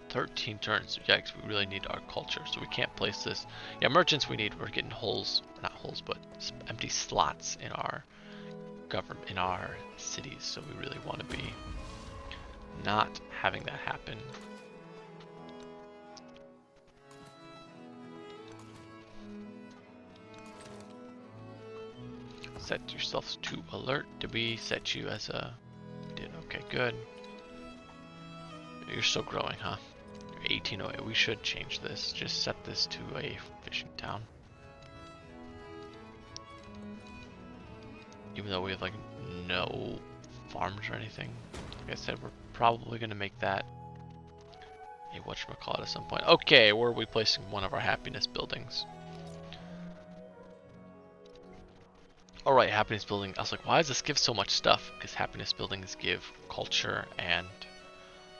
13 turns. Yeah, 'cause we really need our culture, so we can't place this. Yeah, merchants we need. We're getting holes, not holes, but empty slots in our government, in our cities. So we really want to be not having that happen. Set yourselves to alert. Did we set you as a? We did. Okay, good. You're still growing, huh? You're 1808. We should change this. Just set this to a fishing town. Even though we have like no farms or anything. Like I said, we're probably gonna make that a whatchamacallit at some point. Okay, where are we placing one of our happiness buildings? Alright, happiness building. I was like, why does this give so much stuff? Because happiness buildings give culture and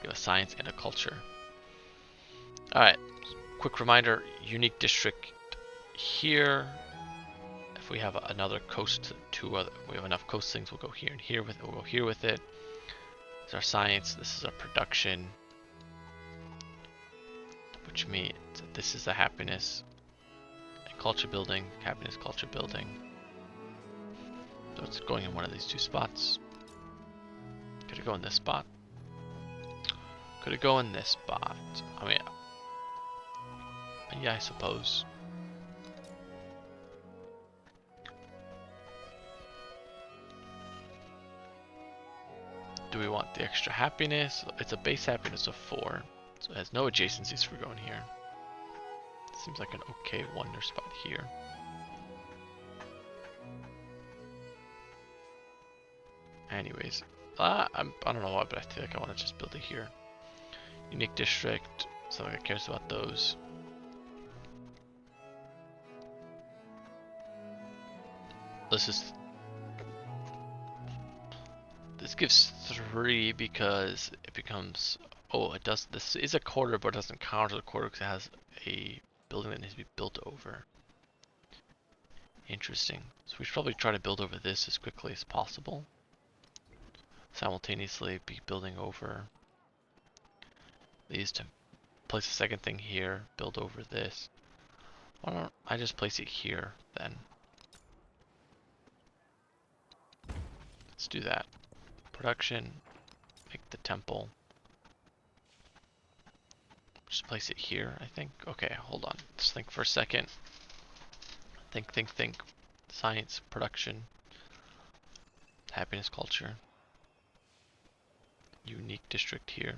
give a science and a culture. Alright, quick reminder, unique district here. If we have another coast, we have enough coast things, we'll go here and here with it. We'll go here with it. This is our science, this is our production. Which means this is the happiness and culture building, happiness, culture building. So it's going in one of these two spots. Could it go in this spot? Could it go in this spot? I mean, yeah, I suppose. Do we want the extra happiness? It's a base happiness of 4, so it has no adjacencies for going here. Seems like an okay wonder spot here. Anyways, I don't know why, but I feel like I want to just build it here. Unique district, something that cares about those. This gives 3 because it becomes, oh, it does, this is a quarter, but it doesn't count as a quarter because it has a building that needs to be built over. Interesting. So we should probably try to build over this as quickly as possible. Simultaneously be building over these to place a second thing here, build over this. Why don't I just place it here then? Let's do that. Production, make the temple. Just place it here, I think. Okay, hold on. Let's think for a second. Think. Science, production, happiness, culture. Unique district here.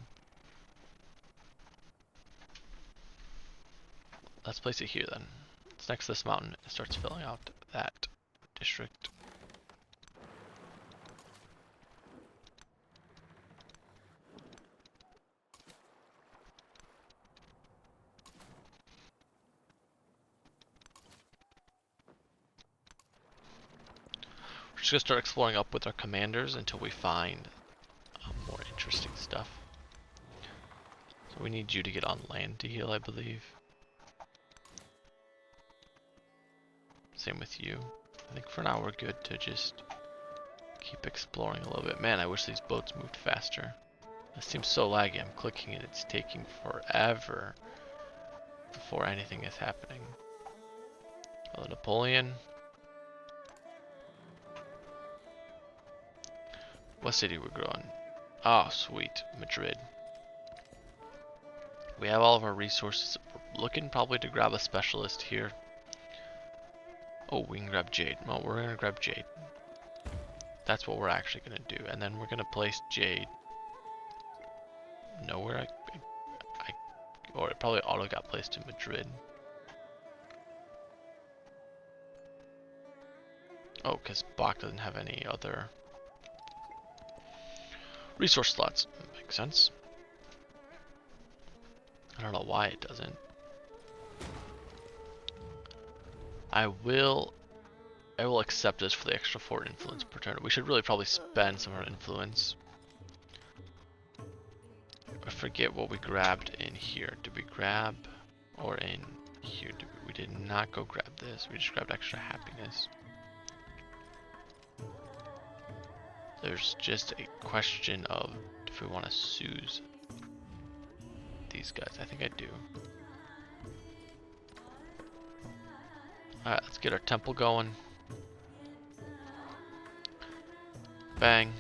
Let's place it here then. It's next to this mountain. It starts filling out that district. We're just gonna start exploring up with our commanders until we find more interesting stuff. So we need you to get on land to heal, I believe. Same with you. I think for now we're good to just keep exploring a little bit. Man, I wish these boats moved faster. This seems so laggy. I'm clicking it. It's taking forever before anything is happening. Hello, Napoleon. What city we're growing? Oh, sweet. Madrid. We have all of our resources. We're looking probably to grab a specialist here. Oh, we can grab Jade. No, we're going to grab Jade. That's what we're actually going to do. And then we're going to place Jade nowhere. Or it probably auto got placed in Madrid. Oh, because Bach doesn't have any other. Resource slots. Makes sense. I don't know why it doesn't. I will accept this for the extra 4 influence per turn. We should really probably spend some of our influence. I forget what we grabbed in here. Did we grab or in here? We did not go grab this. We just grabbed extra happiness. There's just a question of if we want to soothe these guys. I think I do. Alright, let's get our temple going. Bang.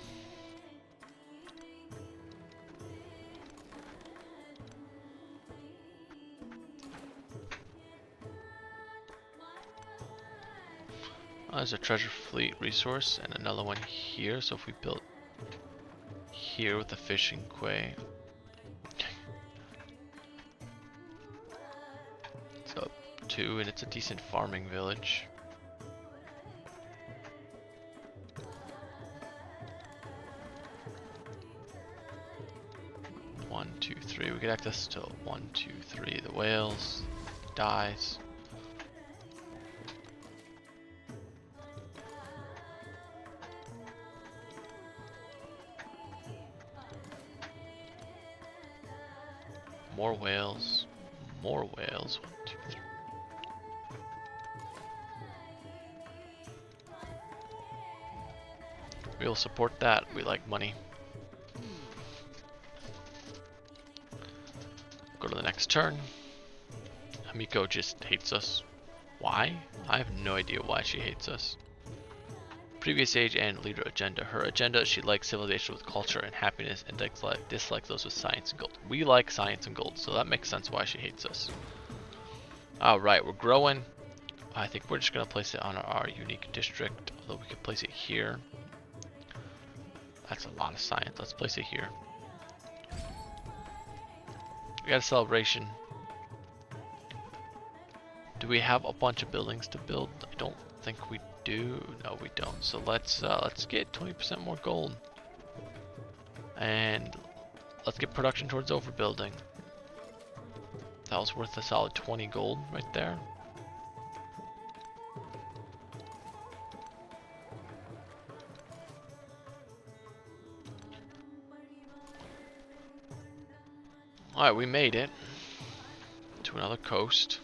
Oh, there's a treasure fleet resource and another one here. So if we built here with the fishing quay. It's up 2 and it's a decent farming village. One, two, three. We get access to 1, 2, 3. The whales. Dies. More whales. More whales. 1, 2, 3. We will support that. We like money. Go to the next turn. Hamiko just hates us. Why? I have no idea why she hates us. Previous age and leader agenda. Her agenda, she likes civilization with culture and happiness and dislikes those with science and gold. We like science and gold, so that makes sense why she hates us. Alright, we're growing. I think we're just going to place it on our unique district, although we could place it here. That's a lot of science. Let's place it here. We got a celebration. Do we have a bunch of buildings to build? I don't think we do. No, we don't. So let's get 20% more gold. And let's get production towards overbuilding. That was worth a solid 20 gold right there. Alright, we made it to another coast.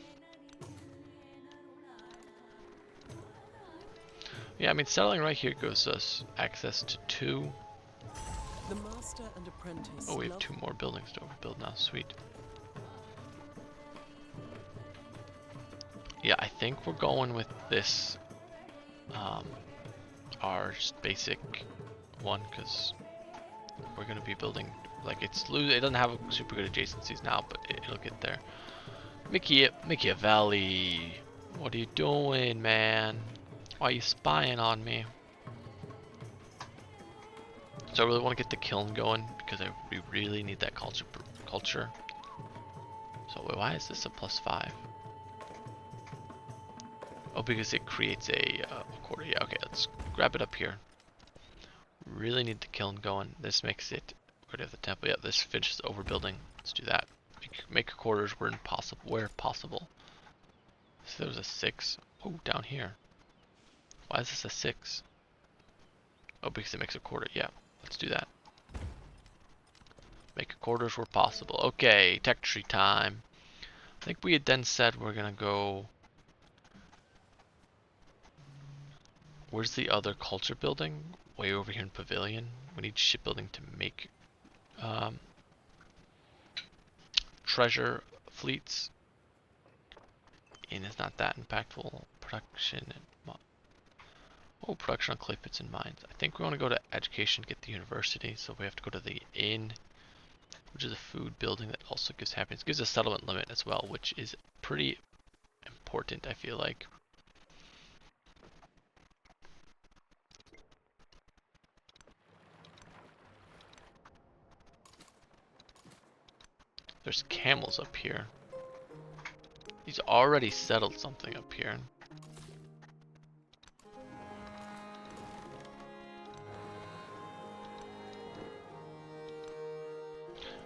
Yeah, I mean, settling right here gives us access to 2. The master and apprentice. Oh, we have 2 more buildings to overbuild now. Sweet. Yeah, I think we're going with this, our basic one, because we're going to be building, like, it doesn't have super good adjacencies now, but it'll get there. Machiavelli, what are you doing, man? Why are you spying on me? So I really want to get the kiln going because we really need that culture. So wait, why is this a +5? Oh, because it creates a quarter. Yeah, okay, let's grab it up here. Really need the kiln going. This makes it. Where do we have the temple? Yeah, this finishes overbuilding. Let's do that. Make quarters where possible. So there was a 6. Oh, down here. Why is this a 6? Oh, because it makes a quarter. Yeah, let's do that. Make quarters where possible. Okay, tech tree time. I think we had then said we're gonna go. Where's the other culture building? Way over here in Pavilion. We need shipbuilding to make treasure fleets. And it's not that impactful. Production and production on clay pits and mines. I think we want to go to education, get the university, so we have to go to the inn, which is a food building that also gives happiness. It gives a settlement limit as well, which is pretty important, I feel like. There's camels up here. He's already settled something up here.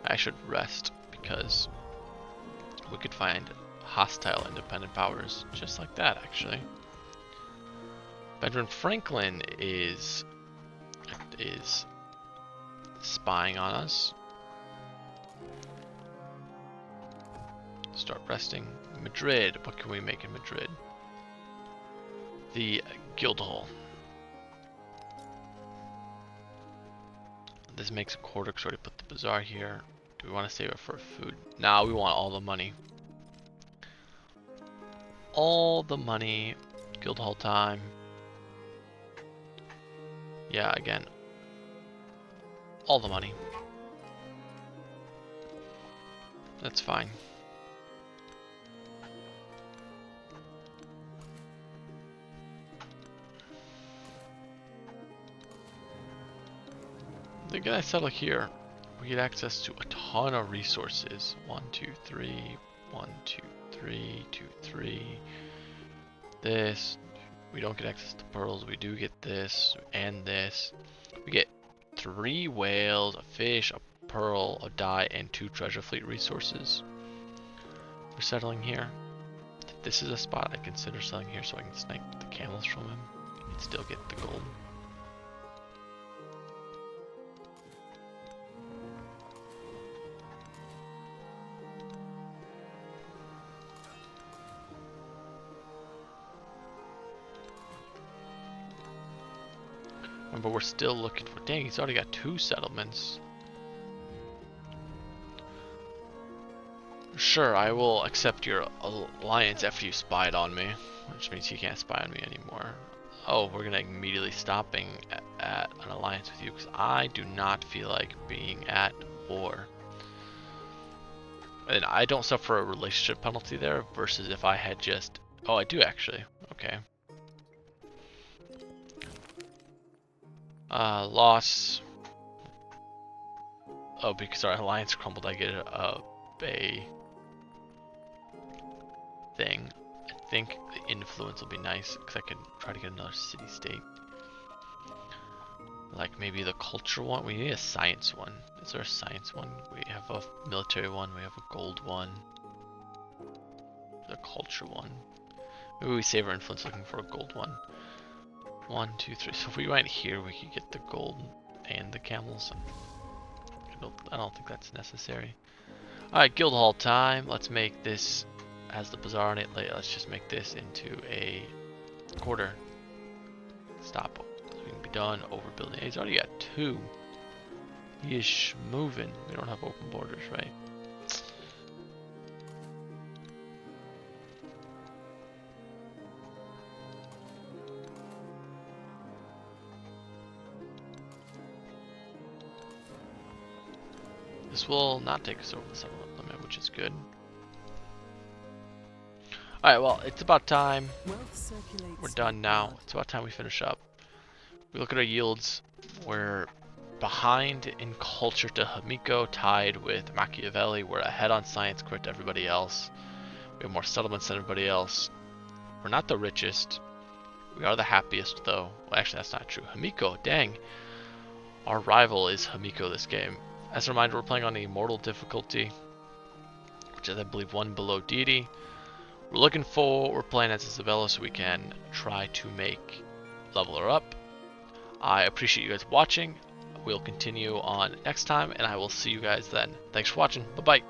I should rest because we could find hostile independent powers just like that, actually. Benjamin Franklin is spying on us. Start resting. Madrid. What can we make in Madrid? The Guildhall. This makes a quarter because we already put the bazaar here. Do we want to save it for food? Nah, we want all the money. All the money. Guildhall time. Yeah, again. All the money. That's fine. Again, I settle here. We get access to a ton of resources. 1, 2, 3, 1, 2, 3, 2, 3. This. We don't get access to pearls. We do get this and this. We get 3 whales, a fish, a pearl, a dye, and 2 treasure fleet resources. We're settling here. This is a spot I consider selling here so I can snipe the camels from him and still get the gold. But we're still looking for... Dang, he's already got 2 settlements. Sure, I will accept your alliance after you spied on me. Which means he can't spy on me anymore. Oh, we're gonna immediately stopping at an alliance with you because I do not feel like being at war. And I don't suffer a relationship penalty there versus if I had just... Oh, I do actually. Okay. Loss. Oh, because our alliance crumbled, I get a thing. I think the influence will be nice because I can try to get another city-state. Like maybe the culture one. We need a science one. Is there a science one? We have a military one. We have a gold one. The culture one. Maybe we save our influence looking for a gold one. 1, 2, 3. So if we went here, we could get the gold and the camels. I don't think that's necessary. Alright, Guildhall time. Let's make this, has the bazaar on it. Let's just make this into a quarter. Stop. So we can be done overbuilding. He's already got 2. He is moving. We don't have open borders, right? This will not take us over the settlement limit, which is good. Alright, well, it's about time. We're done now. It's about time we finish up. We look at our yields. We're behind in culture to Himiko, tied with Machiavelli. We're ahead on science compared to everybody else. We have more settlements than everybody else. We're not the richest. We are the happiest, though. Well, actually, that's not true. Himiko, dang. Our rival is Himiko this game. As a reminder, we're playing on the Immortal difficulty, which is, I believe, 1 below deity. We're playing as Isabella so we can try to level her up. I appreciate you guys watching. We'll continue on next time, and I will see you guys then. Thanks for watching. Bye-bye.